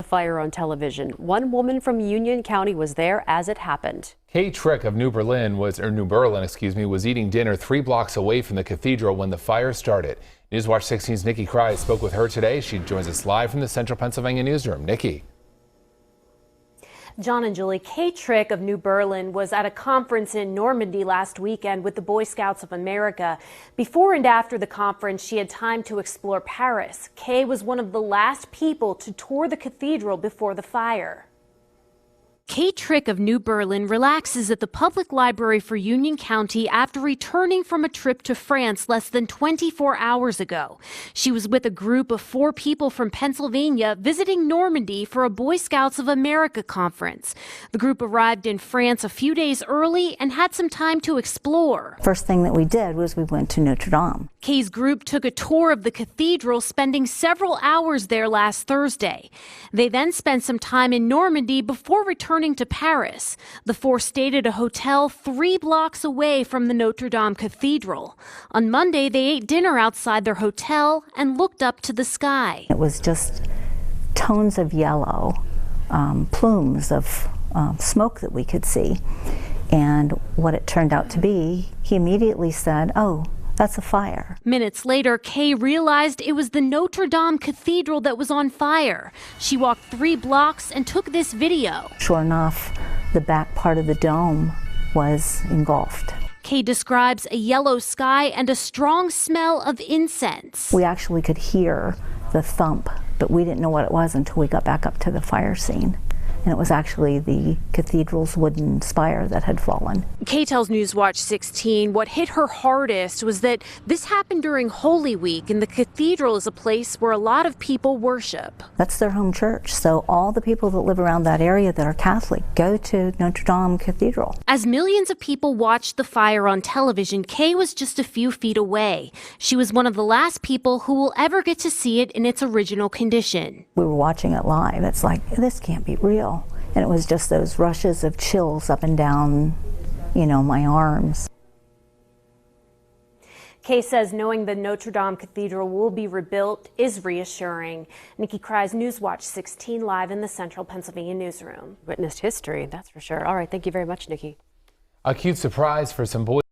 fire on television. One woman from Union County was there as it happened. Kay Trick of New Berlin was eating dinner 3 blocks away from the cathedral when the fire started. Newswatch 16's Nikki Kreis spoke with her today. She joins us live from the Central Pennsylvania newsroom. Nikki. John and Julie, Kay Trick of New Berlin was at a conference in Normandy last weekend with the Boy Scouts of America. Before and after the conference, she had time to explore Paris. Kay was one of the last people to tour the cathedral before the fire. Kay Trick of New Berlin relaxes at the public library for Union County after returning from a trip to France less than 24 hours ago. She was with a group of 4 people from Pennsylvania visiting Normandy for a Boy Scouts of America conference. The group arrived in France a few days early and had some time to explore. First thing that we did was we went to Notre Dame. Kay's group took a tour of the cathedral, spending several hours there last Thursday. They then spent some time in Normandy before returning to Paris. The 4 stayed at a hotel 3 blocks away from the Notre Dame Cathedral. On Monday, they ate dinner outside their hotel and looked up to the sky. It was just tones of yellow, plumes of smoke that we could see. And what it turned out to be, he immediately said, "Oh, that's a fire." Minutes later, Kay realized it was the Notre Dame Cathedral that was on fire. She walked 3 blocks and took this video. Sure enough, the back part of the dome was engulfed. Kay describes a yellow sky and a strong smell of incense. We actually could hear the thump, but we didn't know what it was until we got back up to the fire scene. And it was actually the cathedral's wooden spire that had fallen. Kay tells Newswatch 16 what hit her hardest was that this happened during Holy Week, and the cathedral is a place where a lot of people worship. That's their home church, so all the people that live around that area that are Catholic go to Notre Dame Cathedral. As millions of people watched the fire on television, Kay was just a few feet away. She was one of the last people who will ever get to see it in its original condition. We were watching it live. It's like, this can't be real. And it was just those rushes of chills up and down, my arms. Kay says knowing the Notre Dame Cathedral will be rebuilt is reassuring. Nikki Kreis, Newswatch 16, live in the Central Pennsylvania newsroom. Witnessed history, that's for sure. All right, thank you very much, Nikki. A cute surprise for some boys.